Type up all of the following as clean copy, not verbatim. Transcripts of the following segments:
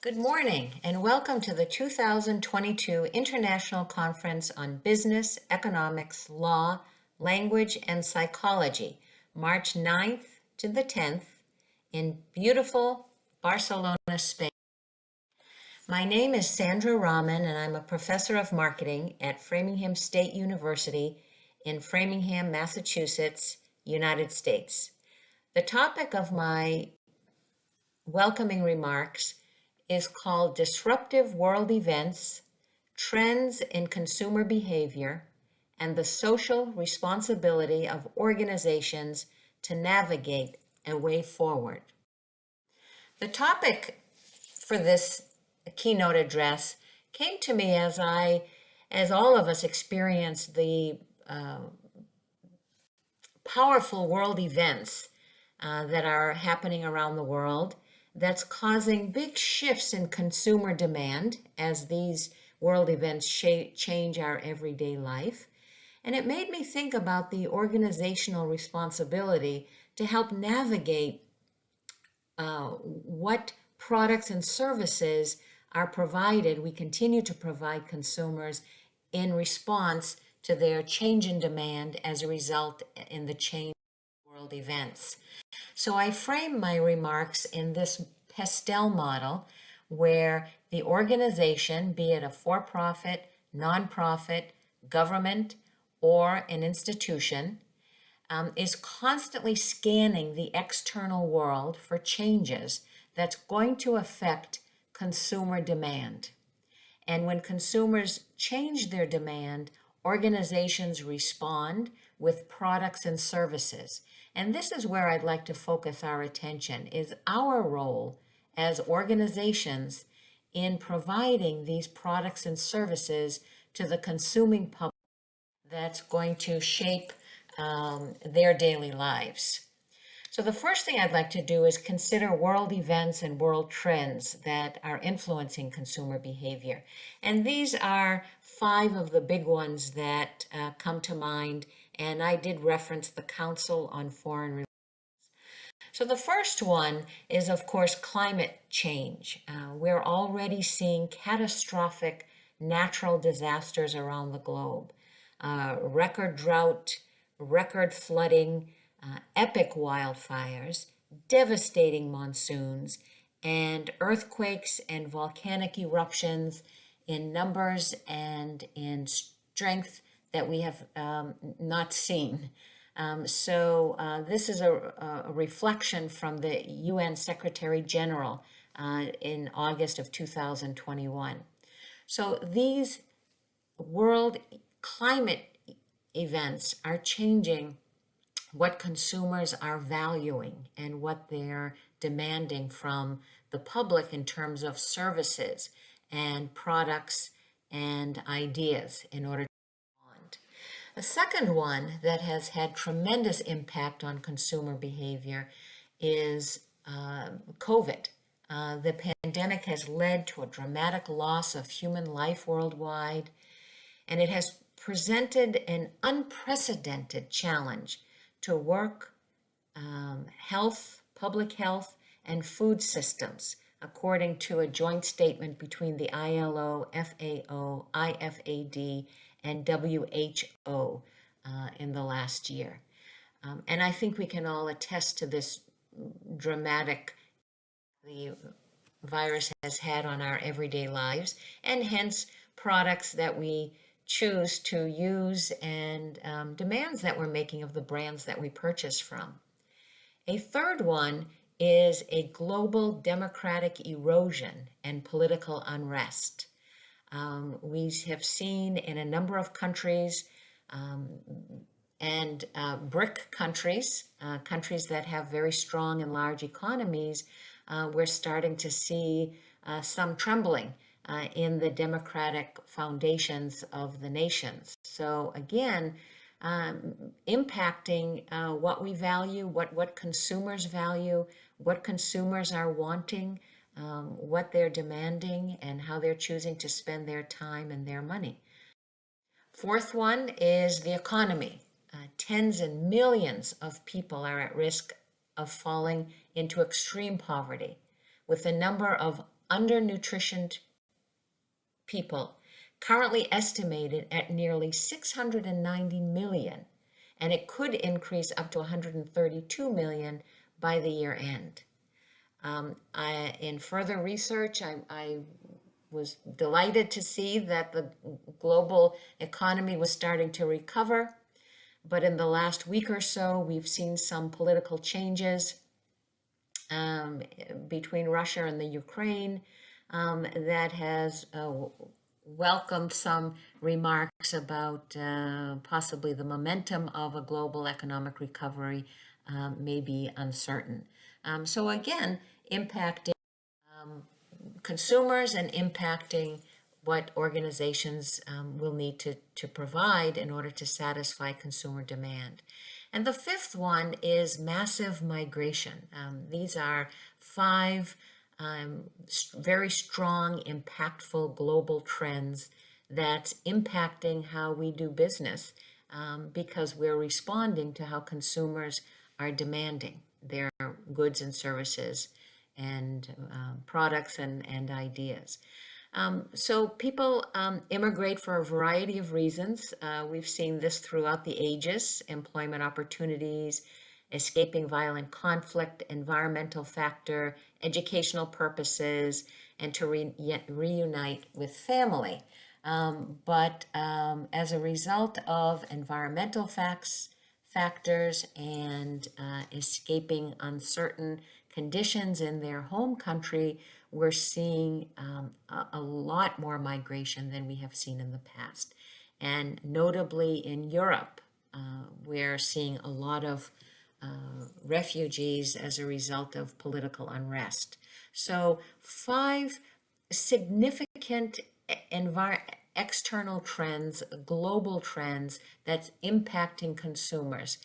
Good morning and welcome to the 2022 International Conference on Business, Economics, Law, Language, and Psychology, March 9th to the 10th in beautiful Barcelona, Spain. My name is Sandra Rahman and I'm a professor of marketing at Framingham State University in Framingham, Massachusetts, United States. The topic of my welcoming remarks is called Disruptive World Events, Trends in Consumer Behavior, and the Social Responsibility of Organizations to Navigate a Way Forward. The topic for this keynote address came to me as all of us experienced the powerful world events that are happening around the world that's causing big shifts in consumer demand as these world events change our everyday life. And it made me think about the organizational responsibility to help navigate what products and services are provided, we continue to provide consumers in response to their change in demand as a result in the change in world events. So I frame my remarks in this pastel model where the organization, be it a for-profit, nonprofit, government, or an institution, is constantly scanning the external world for changes that's going to affect consumer demand. And when consumers change their demand, organizations respond with products and services. And this is where I'd like to focus our attention, is our role as organizations in providing these products and services to the consuming public that's going to shape their daily lives. So the first thing I'd like to do is consider world events and world trends that are influencing consumer behavior. And these are 5 of the big ones that come to mind, and I did reference the Council on Foreign Relations. So the first one is, of course, climate change. We're already seeing catastrophic natural disasters around the globe. Record drought, record flooding, epic wildfires, devastating monsoons, and earthquakes and volcanic eruptions in numbers and in strength that we have not seen. This is a reflection from the UN Secretary General in August of 2021. So these world climate events are changing what consumers are valuing and what they're demanding from the public in terms of services and products and ideas in order to respond. A second one that has had tremendous impact on consumer behavior is COVID. The pandemic has led to a dramatic loss of human life worldwide, and it has presented an unprecedented challenge to work, health, public health, and food systems, according to a joint statement between the ILO, FAO, IFAD, and WHO in the last year. And I think we can all attest to this dramatic the virus has had on our everyday lives, and hence products that we choose to use and demands that we're making of the brands that we purchase from. A third one is a global democratic erosion and political unrest. We have seen in a number of countries and BRIC countries, countries that have very strong and large economies, we're starting to see some trembling in the democratic foundations of the nations. So again, impacting what we value, what consumers value, what consumers are wanting, what they're demanding, and how they're choosing to spend their time and their money. Fourth one is the economy. Tens and millions of people are at risk of falling into extreme poverty, with the number of undernutritioned people, currently estimated at nearly 690 million, and it could increase up to 132 million by the year end. In further research, I was delighted to see that the global economy was starting to recover, but in the last week or so, we've seen some political changes between Russia and the Ukraine that has welcomed some remarks about possibly the momentum of a global economic recovery may be uncertain. So again, impacting consumers and impacting what organizations will need to provide in order to satisfy consumer demand. And the fifth one is massive migration. These are five very strong, impactful global trends that's impacting how we do business because we're responding to how consumers are demanding their goods and services and products and ideas. So people immigrate for a variety of reasons. We've seen this throughout the ages: employment opportunities, escaping violent conflict, environmental factor, educational purposes, and to reunite with family. But as a result of environmental factors and escaping uncertain conditions in their home country, we're seeing a lot more migration than we have seen in the past. And notably in Europe, we're seeing a lot of refugees as a result of political unrest. So 5 significant external trends, global trends that's impacting consumers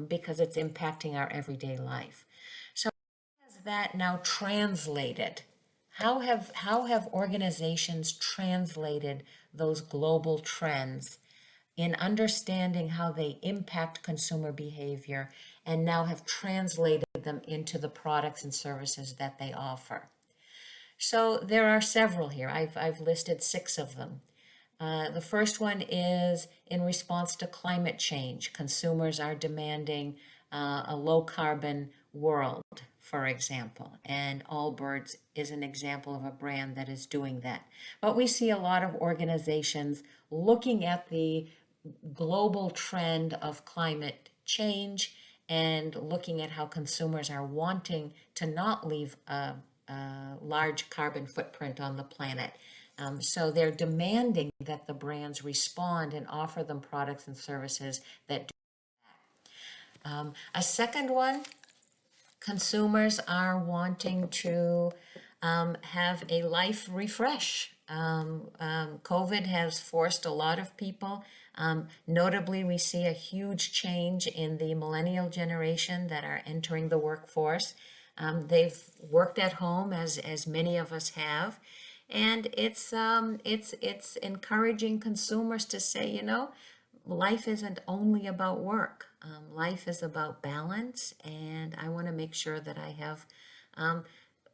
because it's impacting our everyday life. So how has that now translated? How have organizations translated those global trends in understanding how they impact consumer behavior and now have translated them into the products and services that they offer? So there are several here. I've listed 6 of them. The first one is in response to climate change. Consumers are demanding a low carbon world, for example, and Allbirds is an example of a brand that is doing that. But we see a lot of organizations looking at the global trend of climate change and looking at how consumers are wanting to not leave a large carbon footprint on the planet. So they're demanding that the brands respond and offer them products and services that do that. A second one, consumers are wanting to have a life refresh. COVID has forced a lot of people. Notably, we see a huge change in the millennial generation that are entering the workforce. They've worked at home, as many of us have, and it's encouraging consumers to say, you know, life isn't only about work. Life is about balance, and I want to make sure that I have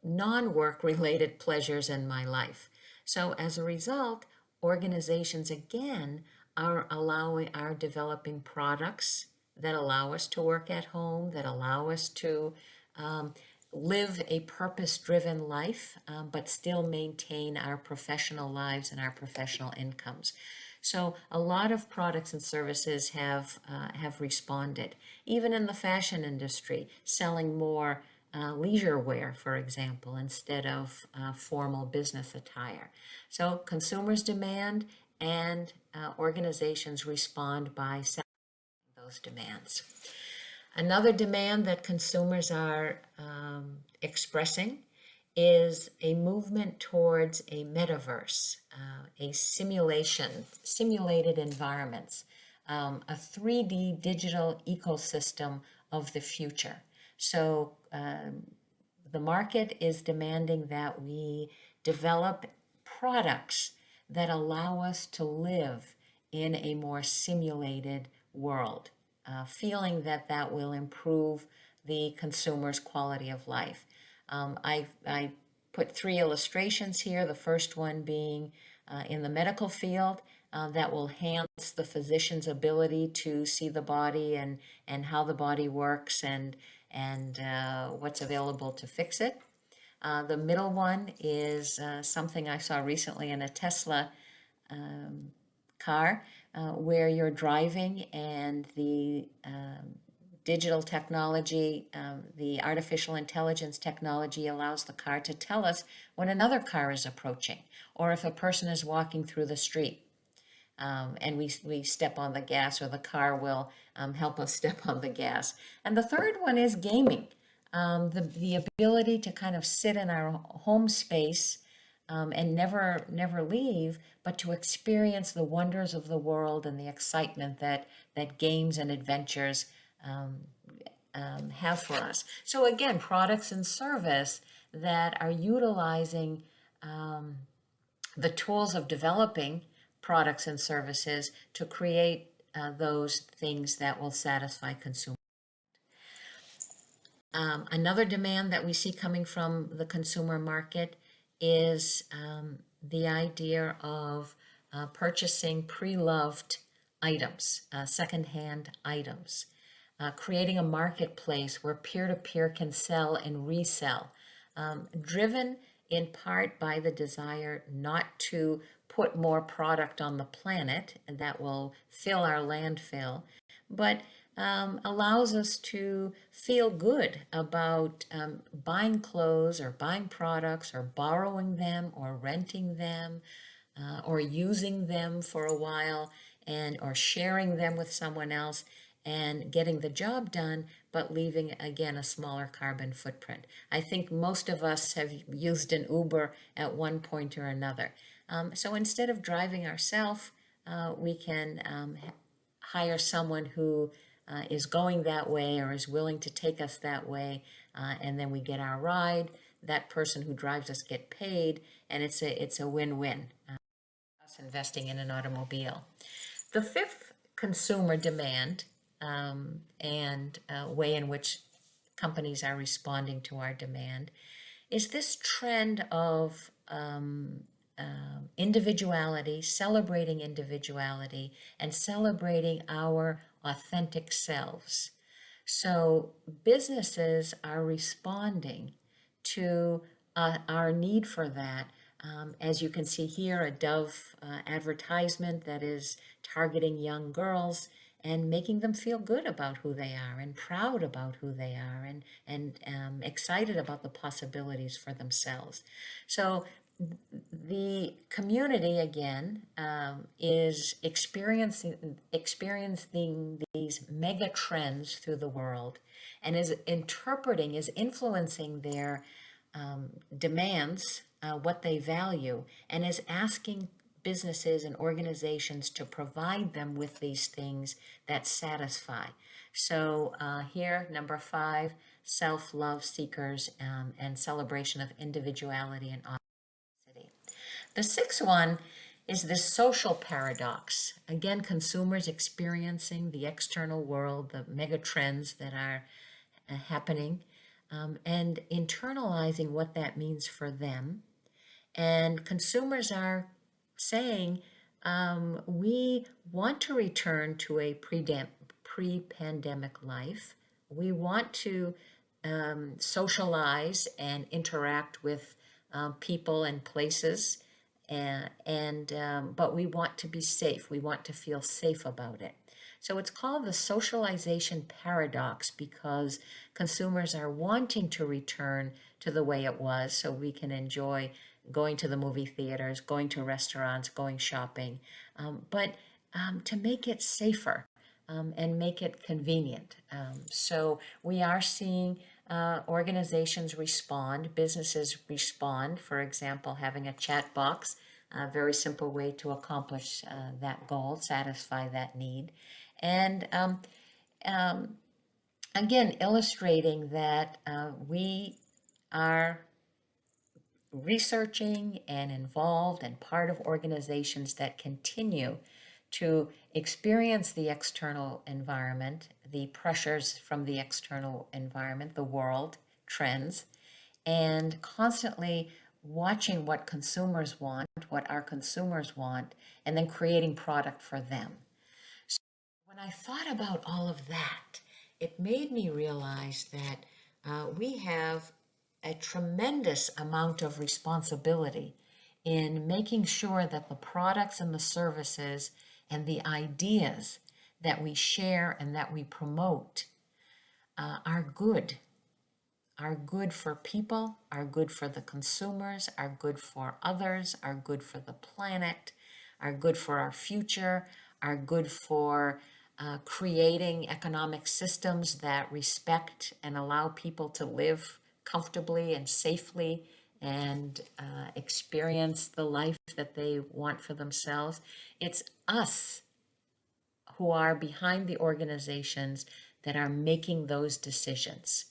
non-work related pleasures in my life. So as a result, organizations again are developing products that allow us to work at home, that allow us to live a purpose-driven life, but still maintain our professional lives and our professional incomes. So a lot of products and services have responded. Even in the fashion industry, selling more leisure wear, for example, instead of formal business attire. So consumers demand and organizations respond by satisfying those demands. Another demand that consumers are expressing is a movement towards a metaverse, a simulated environments, a 3D digital ecosystem of the future. So the market is demanding that we develop products that allow us to live in a more simulated world, feeling that that will improve the consumer's quality of life. I put three illustrations here, the first one being in the medical field. That will enhance the physician's ability to see the body and how the body works and what's available to fix it. The middle one is something I saw recently in a Tesla car where you're driving and the digital technology, the artificial intelligence technology allows the car to tell us when another car is approaching or if a person is walking through the street. And we step on the gas, or the car will help us step on the gas. And the third one is gaming. The ability to kind of sit in our home space and never leave, but to experience the wonders of the world and the excitement that games and adventures have for us. So again, products and service that are utilizing the tools of developing products and services to create those things that will satisfy consumers. Another demand that we see coming from the consumer market is the idea of purchasing pre-loved items, secondhand items, creating a marketplace where peer-to-peer can sell and resell, driven in part by the desire not to put more product on the planet that will fill our landfill, but allows us to feel good about buying clothes or buying products or borrowing them or renting them or using them for a while or sharing them with someone else and getting the job done, but leaving, again, a smaller carbon footprint. I think most of us have used an Uber at one point or another. So instead of driving ourselves, we can hire someone who is going that way or is willing to take us that way, and then we get our ride. That person who drives us get paid, and it's a win-win. Us investing in an automobile. The fifth consumer demand and way in which companies are responding to our demand is this trend of individuality, celebrating individuality, and celebrating our authentic selves. So businesses are responding to our need for that. As you can see here, a Dove advertisement that is targeting young girls and making them feel good about who they are and proud about who they are and excited about the possibilities for themselves. So the community, again, is experiencing these mega trends through the world and is influencing their demands, what they value, and is asking businesses and organizations to provide them with these things that satisfy. So here, number 5, self-love seekers and celebration of individuality and authenticity. The 6th one is this social paradox. Again, consumers experiencing the external world, the mega trends that are happening, and internalizing what that means for them. And consumers are saying, we want to return to a pre-pandemic life. We want to socialize and interact with people and places, but we want to be safe. We want to feel safe about it. So it's called the socialization paradox because consumers are wanting to return to the way it was so we can enjoy going to the movie theaters, going to restaurants, going shopping, but to make it safer and make it convenient. So we are seeing organizations respond, businesses respond, for example, having a chat box, a very simple way to accomplish that goal, satisfy that need. And again, illustrating that we are researching and involved and part of organizations that continue to experience the external environment, the pressures from the external environment, the world, trends, and constantly watching what consumers want, what our consumers want, and then creating product for them. So when I thought about all of that, it made me realize that we have a tremendous amount of responsibility in making sure that the products and the services and the ideas that we share and that we promote are good for people, are good for the consumers, are good for others, are good for the planet, are good for our future, are good for creating economic systems that respect and allow people to live comfortably and safely and experience the life that they want for themselves. It's us who are behind the organizations that are making those decisions.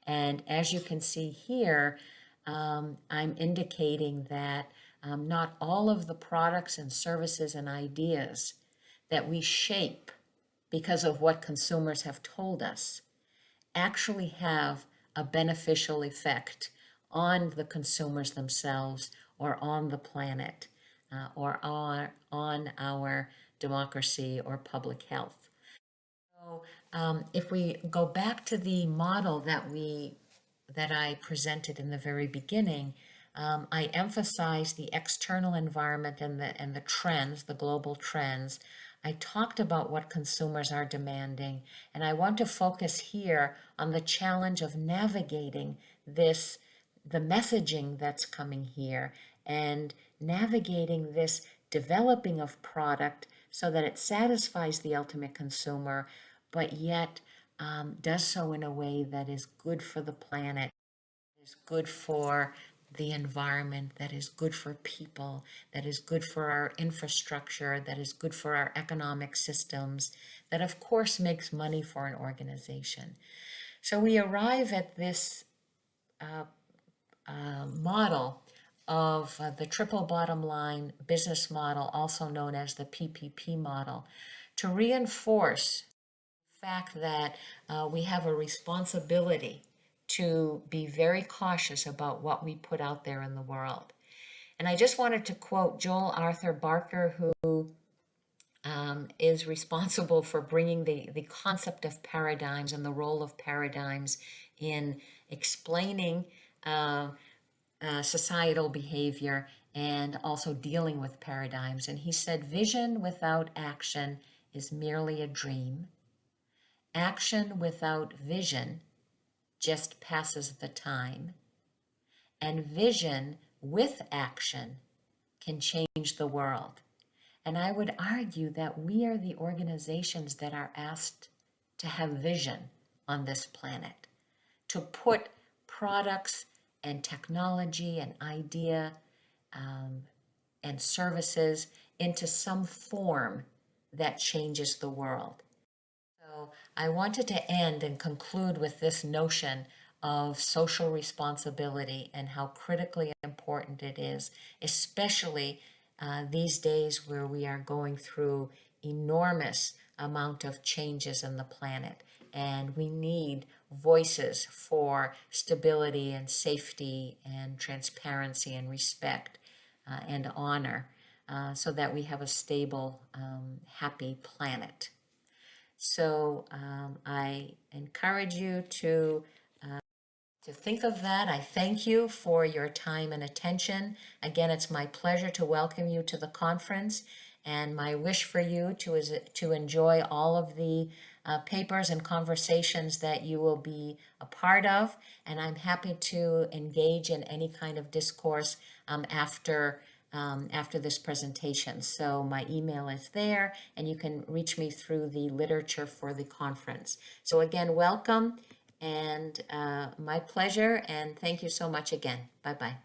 And as you can see here, I'm indicating that not all of the products and services and ideas that we shape because of what consumers have told us actually have a beneficial effect on the consumers themselves or on the planet or on our democracy or public health. So if we go back to the model that I presented in the very beginning, I emphasized the external environment and the trends, the global trends. I talked about what consumers are demanding, and I want to focus here on the challenge of navigating this, the messaging that's coming here, and navigating this developing of product so that it satisfies the ultimate consumer, but yet does so in a way that is good for the planet, is good for the environment, that is good for people, that is good for our infrastructure, that is good for our economic systems, that of course makes money for an organization. So we arrive at this model of the triple bottom line business model, also known as the PPP model, to reinforce the fact that we have a responsibility to be very cautious about what we put out there in the world. And I just wanted to quote Joel Arthur Barker, who is responsible for bringing the concept of paradigms and the role of paradigms in explaining societal behavior and also dealing with paradigms. And he said, vision without action is merely a dream. Action without vision just passes the time. And vision with action can change the world. And I would argue that we are the organizations that are asked to have vision on this planet, to put products and technology and idea and services into some form that changes the world. So I wanted to end and conclude with this notion of social responsibility and how critically important it is, especially these days where we are going through enormous amount of changes in the planet, and we need voices for stability and safety and transparency and respect and honor so that we have a stable, happy planet. So I encourage you to think of that. I thank you for your time and attention. Again, it's my pleasure to welcome you to the conference, and my wish for you to enjoy all of the papers and conversations that you will be a part of, and I'm happy to engage in any kind of discourse after this presentation. So my email is there, and you can reach me through the literature for the conference. So again, welcome, and my pleasure, and thank you so much again. Bye-bye.